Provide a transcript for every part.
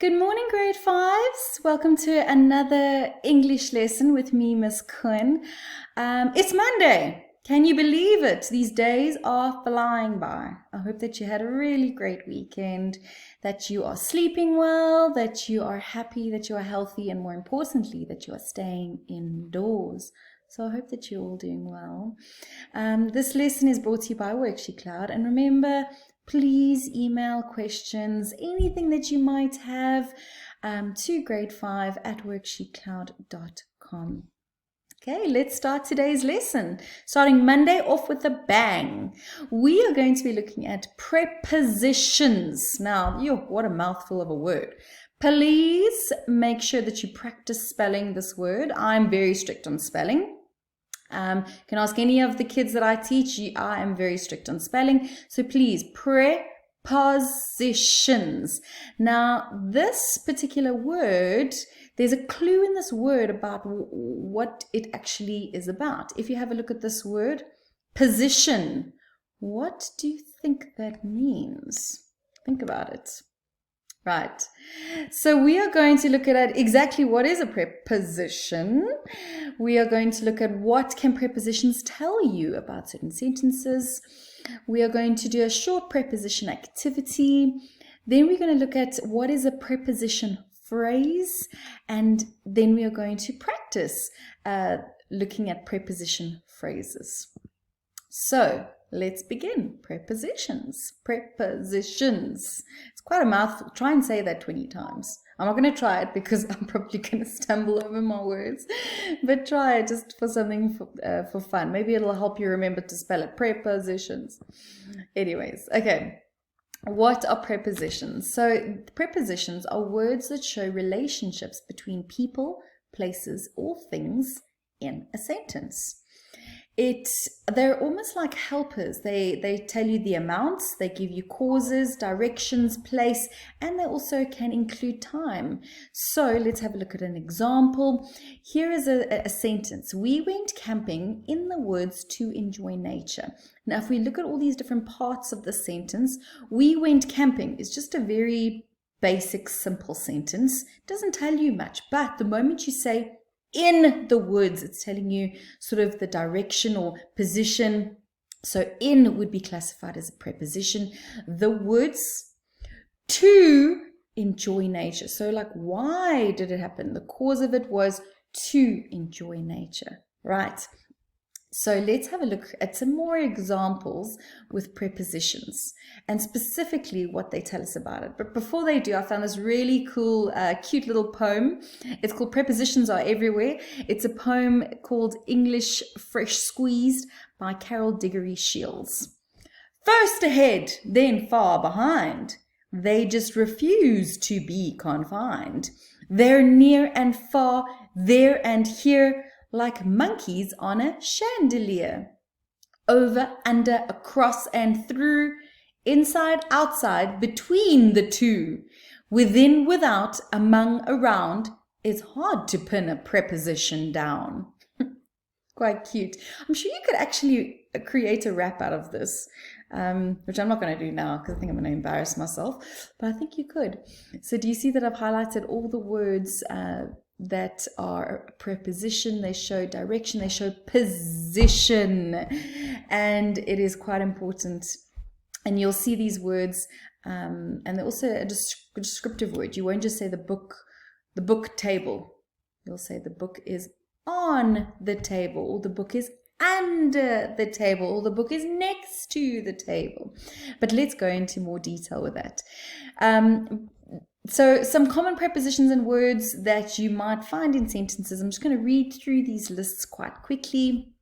Good morning, grade fives. Welcome to another English lesson with me, Miss Quinn. It's Monday. Can you believe it? These days are flying by. I hope that you had a really great weekend, that you are sleeping well, that you are happy, that you are healthy, and more importantly, that you are staying indoors. So I hope that you're all doing well. This lesson is brought to you by WorksheetCloud. And remember, please email questions, anything that you might have, to grade5@worksheetcloud.com. Okay, let's start today's lesson. Starting Monday off with a bang. We are going to be looking at prepositions. Now, what a mouthful of a word. Please make sure that you practice spelling this word. I'm very strict on spelling. You can ask any of the kids that I teach. I am very strict on spelling. So please, prepositions. Now, this particular word, there's a clue in this word about what it actually is about. If you have a look at this word, position, what do you think that means? Think about it. Right, so we are going to look at exactly what is a preposition. We are going to look at what can prepositions tell you about certain sentences. We are going to do a short preposition activity. Then we're going to look at what is a preposition phrase. And then we are going to practice looking at preposition phrases. So let's begin. Prepositions. Prepositions. It's quite a mouthful. Try and say that 20 times. I'm not going to try it because I'm probably going to stumble over my words. But try it just for something for fun. Maybe it'll help you remember to spell it. Prepositions. Anyways, okay. What are prepositions? So prepositions are words that show relationships between people, places, or things in a sentence. They're almost like helpers. They tell you the amounts, they give you causes, directions, place, and they also can include time. So let's have a look at an example. Here is a sentence. We went camping in the woods to enjoy nature. Now, if we look at all these different parts of the sentence, we went camping is just a very basic, simple sentence. It doesn't tell you much, but the moment you say in the woods, it's telling you sort of the direction or position. So in would be classified as a preposition. The woods, to enjoy nature. So like, why did it happen? The cause of it was to enjoy nature, right? So let's have a look at some more examples with prepositions and specifically what they tell us about it. But before they do, I found this really cool, cute little poem. It's called Prepositions Are Everywhere. It's a poem called English Fresh Squeezed by Carol Diggory Shields. First ahead, then far behind. They just refuse to be confined. They're near and far, there and here, like monkeys on a chandelier. Over, under, across and through, inside, outside, between the two, within, without, among, around. It's hard to pin a preposition down. Quite cute. I'm sure you could actually create a rap out of this, which I'm not going to do now because I think I'm going to embarrass myself, but I think you could. So do you see that I've highlighted all the words that are a preposition? They show direction, they show position, and it is quite important. And you'll see these words, and they're also a descriptive word. You won't just say the book table. You'll say the book is on the table, or the book is under the table, or the book is next to the table. But let's go into more detail with that. So some common prepositions and words that you might find in sentences. I'm just going to read through these lists quite quickly.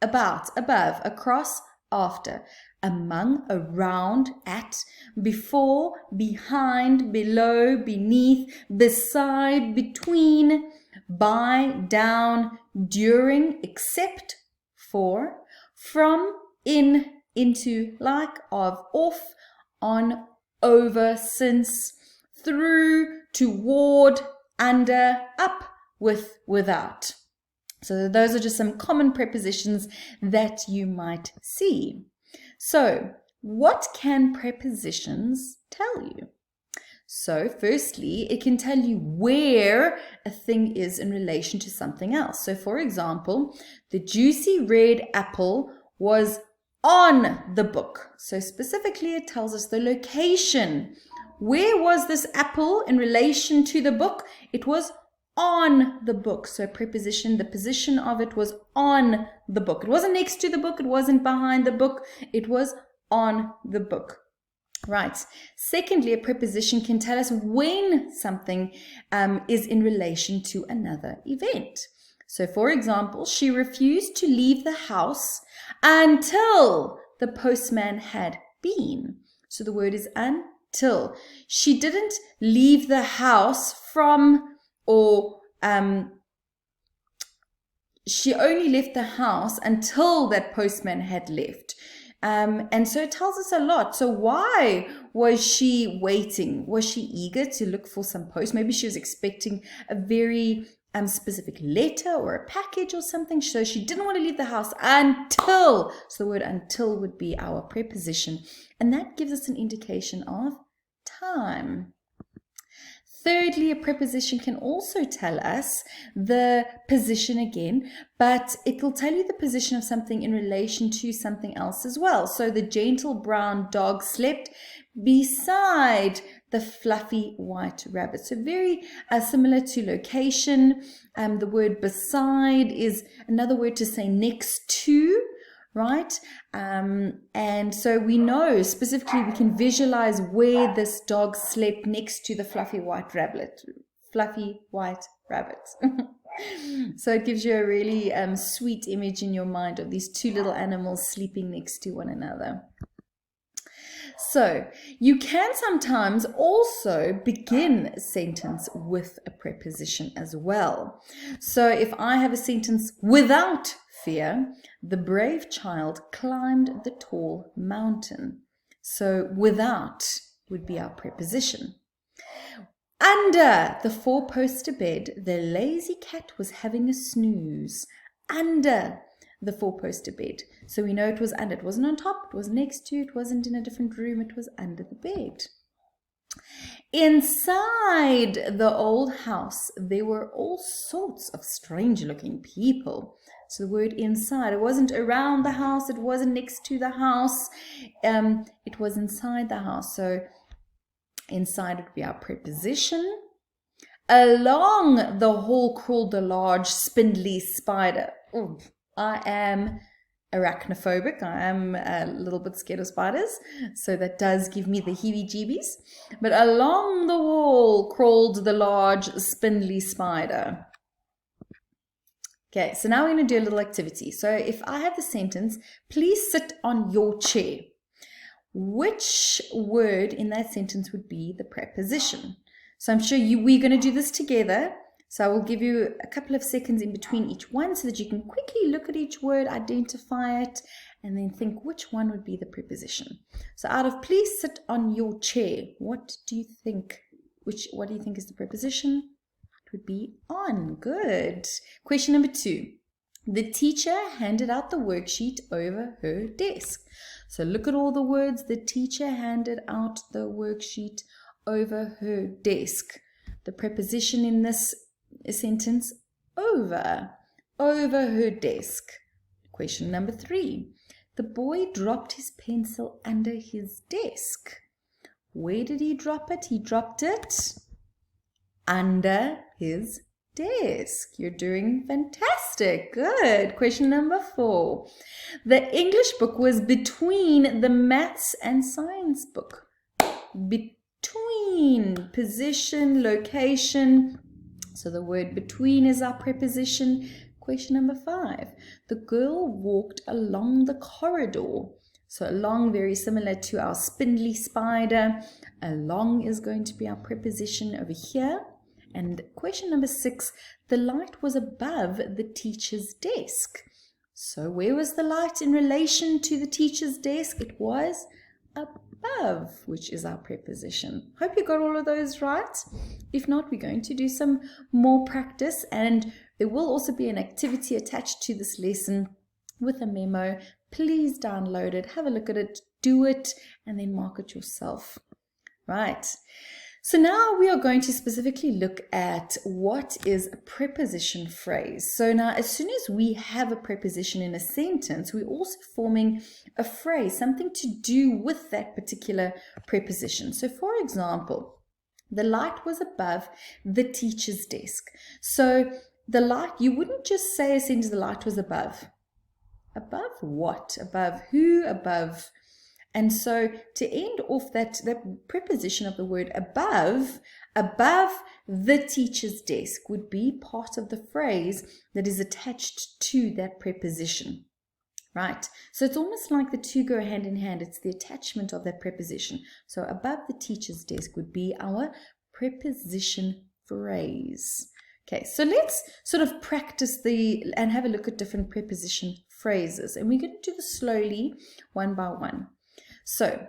About, above, across, after, among, around, at, before, behind, below, beneath, beside, between, by, down, during, except, for, from, in, into, like, of, off, on, over, since, through, toward, under, up, with, without. So those are just some common prepositions that you might see. So what can prepositions tell you? So firstly, it can tell you where a thing is in relation to something else. So for example, the juicy red apple was on the book. So specifically, it tells us the location. Where was this apple in relation to the book? It was on the book. So preposition, the position of it was on the book. It wasn't next to the book. It wasn't behind the book. It was on the book. Right. Secondly, a preposition can tell us when something is in relation to another event. So for example, she refused to leave the house until the postman had been. So the word is until. She didn't leave the house from, or she only left the house until that postman had left. And so it tells us a lot. So why was she waiting? Was she eager to look for some post? Maybe she was expecting a very specific letter or a package or something. So she didn't want to leave the house until. So the word until would be our preposition. And that gives us an indication of time. Thirdly, a preposition can also tell us the position again, but it will tell you the position of something in relation to something else as well. So the gentle brown dog slept beside the fluffy white rabbit. So very similar to location. The word beside is another word to say next to, right? And so we know specifically, we can visualize where this dog slept next to the fluffy white rabbit. So it gives you a really sweet image in your mind of these two little animals sleeping next to one another. So you can sometimes also begin a sentence with a preposition as well. So if I have a sentence without fear, the brave child climbed the tall mountain. So without would be our preposition. Under the four-poster bed, the lazy cat was having a snooze. Under the four-poster bed. So we know it was under. It wasn't on top, it wasn't next to, it wasn't in a different room, it was under the bed. Inside the old house, there were all sorts of strange-looking people. So the word inside, it wasn't around the house, it wasn't next to the house, it was inside the house. So inside would be our preposition. Along the hall crawled a large spindly spider. Ooh, I am arachnophobic. I am a little bit scared of spiders, so that does give me the heebie-jeebies. But along the wall crawled the large spindly spider. Okay, so now we're going to do a little activity. So if I have the sentence, please sit on your chair, which word in that sentence would be the preposition? So I'm sure we're going to do this together. So I will give you a couple of seconds in between each one so that you can quickly look at each word, identify it, and then think which one would be the preposition. So out of please sit on your chair, what do you think? What do you think is the preposition? It would be on. Good. Question number 2. The teacher handed out the worksheet over her desk. So look at all the words. The teacher handed out the worksheet over her desk. The preposition in this sentence, over her desk. Question number 3. The boy dropped his pencil under his desk. Where did he drop it? He dropped it under his desk. You're doing fantastic. Good. Question number 4. The English book was between the maths and science book. Between, position, location. So the word between is our preposition. Question number 5. The girl walked along the corridor. So along, very similar to our spindly spider. Along is going to be our preposition over here. And question number 6, the light was above the teacher's desk. So where was the light in relation to the teacher's desk? It was above, which is our preposition. Hope you got all of those right. If not, we're going to do some more practice, and there will also be an activity attached to this lesson with a memo. Please download it, have a look at it, do it, and then mark it yourself. Right. So now we are going to specifically look at what is a preposition phrase. So now as soon as we have a preposition in a sentence, we're also forming a phrase, something to do with that particular preposition. So for example, the light was above the teacher's desk. So the light, you wouldn't just say a sentence, the light was above. Above what? Above who? Above. And so to end off that preposition of the word above the teacher's desk would be part of the phrase that is attached to that preposition, right? So it's almost like the two go hand in hand. It's the attachment of that preposition. So above the teacher's desk would be our preposition phrase. Okay, so let's sort of practice and have a look at different preposition phrases. And we're going to do this slowly, one by one. So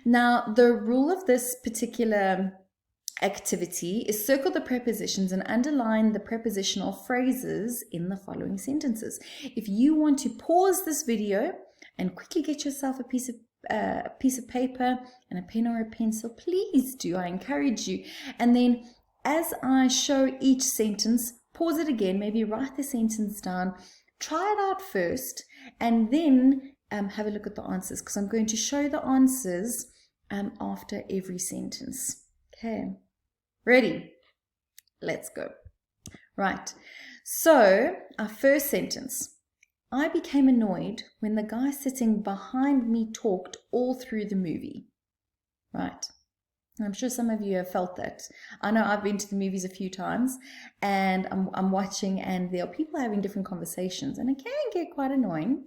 now the rule of this particular activity is circle the prepositions and underline the prepositional phrases in the following sentences. If you want to pause this video and quickly get yourself a piece of paper and a pen or a pencil, please do. I encourage you. And then as I show each sentence, pause it again, maybe write the sentence down, try it out first, and then have a look at the answers, because I'm going to show the answers after every sentence. Okay, ready? Let's go. Right, so our first sentence. I became annoyed when the guy sitting behind me talked all through the movie. Right. I'm sure some of you have felt that. I know I've been to the movies a few times and I'm watching, and there are people having different conversations, and it can get quite annoying.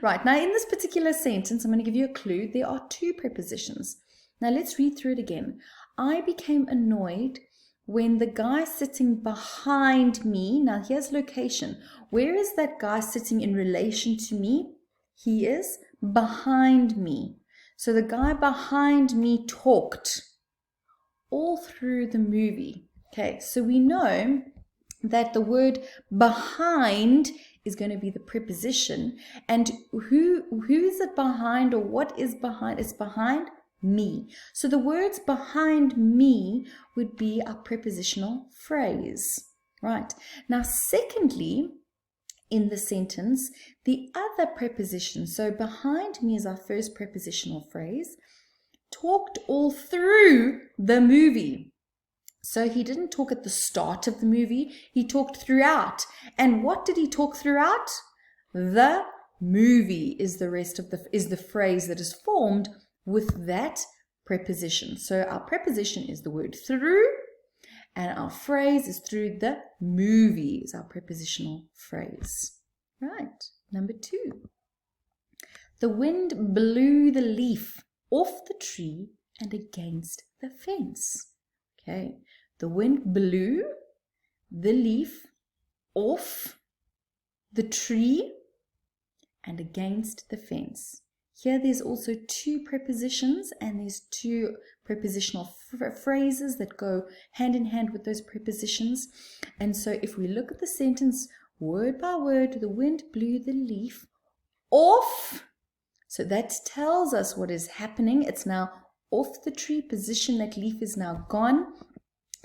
Right, now in this particular sentence, I'm going to give you a clue. There are two prepositions. Now let's read through it again. I became annoyed when the guy sitting behind me, now here's location. Where is that guy sitting in relation to me? He is behind me. So the guy behind me talked all through the movie. Okay, so we know that the word behind is going to be the preposition. And who is it behind, or what is behind? It's behind me. So the words behind me would be our prepositional phrase. Right. Now, secondly, in the sentence, the other preposition, so behind me is our first prepositional phrase, talked all through the movie. So he didn't talk at the start of the movie, he talked throughout. And what did he talk throughout? The movie is the phrase that is formed with that preposition. So our preposition is the word through, and our phrase is through the movie is our prepositional phrase. Right, number 2. The wind blew the leaf off the tree and against the fence. Okay, the wind blew the leaf off the tree and against the fence. Here there's also two prepositions, and there's two prepositional phrases that go hand in hand with those prepositions. And so if we look at the sentence word by word, the wind blew the leaf off. So that tells us what is happening. It's now off the tree position. That leaf is now gone.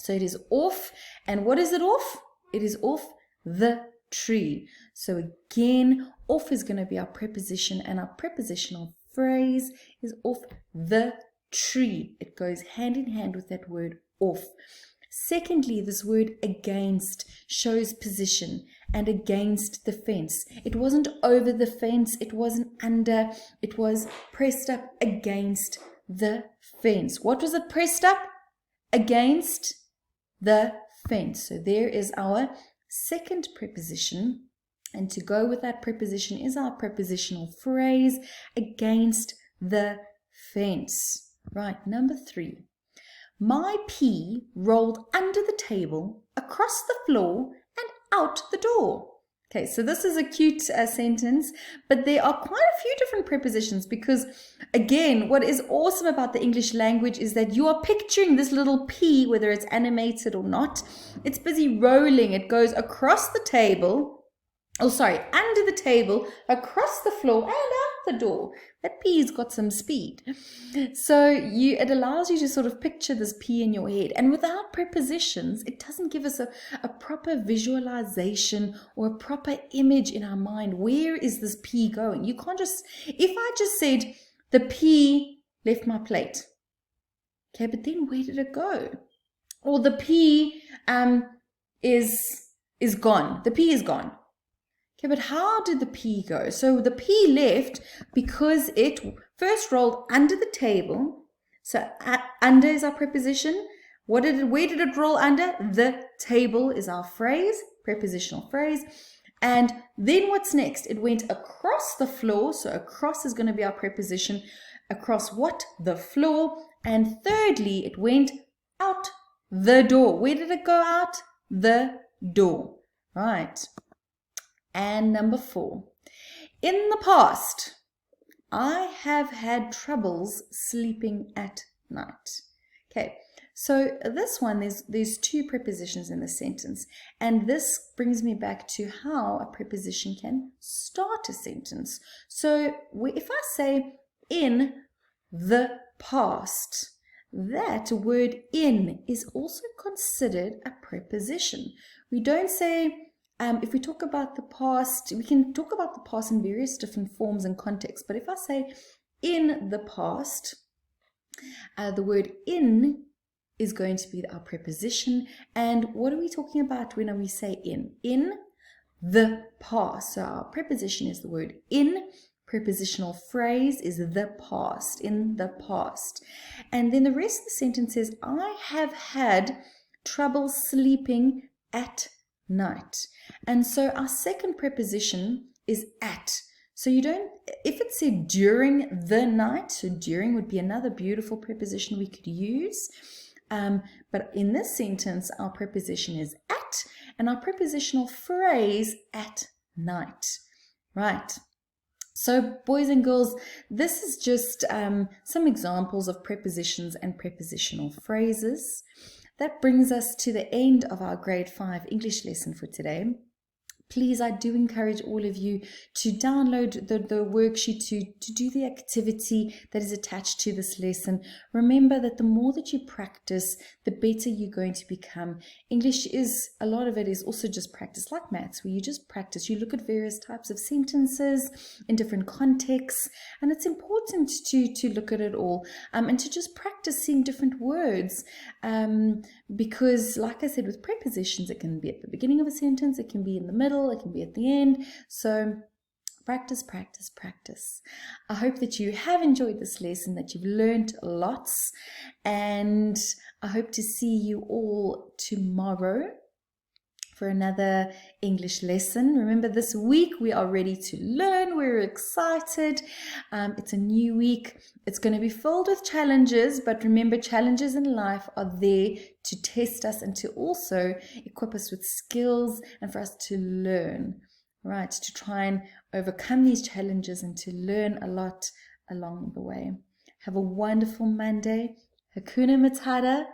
So it is off. And what is it off? It is off the tree. So again, off is going to be our preposition, and our prepositional phrase is off the tree. It goes hand in hand with that word off. Secondly, this word against shows position, and against the fence. It wasn't over the fence, it wasn't under, it was pressed up against the fence. What was it pressed up? Against the fence. So there is our second preposition, and to go with that preposition is our prepositional phrase, against the fence. Right, number 3. My pea rolled under the table, across the floor, and out the door. Okay, so this is a cute sentence, but there are quite a few different prepositions because, again, what is awesome about the English language is that you are picturing this little pea, whether it's animated or not. It's busy rolling. It goes across the table under the table, across the floor, and out the door. That P's got some speed. So it allows you to sort of picture this P in your head. And without prepositions, it doesn't give us a proper visualization or a proper image in our mind. Where is this P going? You can't just, if I just said, the P left my plate. Okay, but then where did it go? Or the P is gone. The P is gone. Okay, but how did the P go? So the P left because it first rolled under the table. So under is our preposition. Where did it roll under? The table is our phrase, prepositional phrase. And then what's next? It went across the floor. So across is going to be our preposition. Across what? The floor. And thirdly, it went out the door. Where did it go out? The door. Right. And number 4, in the past, I have had troubles sleeping at night. Okay, so this one, there's 2 prepositions in the sentence, and this brings me back to how a preposition can start a sentence. So if I say in the past, that word in is also considered a preposition. We don't say, if we talk about the past, we can talk about the past in various different forms and contexts. But if I say in the past, the word in is going to be our preposition. And what are we talking about when we say in? In the past. So our preposition is the word in. Prepositional phrase is the past, in the past. And then the rest of the sentence says, I have had trouble sleeping at night. And so our second preposition is at. So you don't, if it said during the night, so during would be another beautiful preposition we could use. But in this sentence, our preposition is at, and our prepositional phrase at night. Right. So boys and girls, this is just some examples of prepositions and prepositional phrases. That brings us to the end of our grade 5 English lesson for today. Please, I do encourage all of you to download the worksheet to do the activity that is attached to this lesson. Remember that the more that you practice, the better you're going to become. English is, a lot of it is also just practice, like maths, where you just practice. You look at various types of sentences in different contexts, and it's important to look at it all and to just practice seeing different words because, like I said, with prepositions, it can be at the beginning of a sentence, it can be in the middle, it can be at the end. So practice, practice, practice. I hope that you have enjoyed this lesson, that you've learned lots, and I hope to see you all tomorrow for another English lesson. Remember, this week we are ready to learn. We're excited. It's a new week. It's going to be filled with challenges, but remember, challenges in life are there to test us and to also equip us with skills and for us to learn, right? To try and overcome these challenges and to learn a lot along the way. Have a wonderful Monday. Hakuna Matata.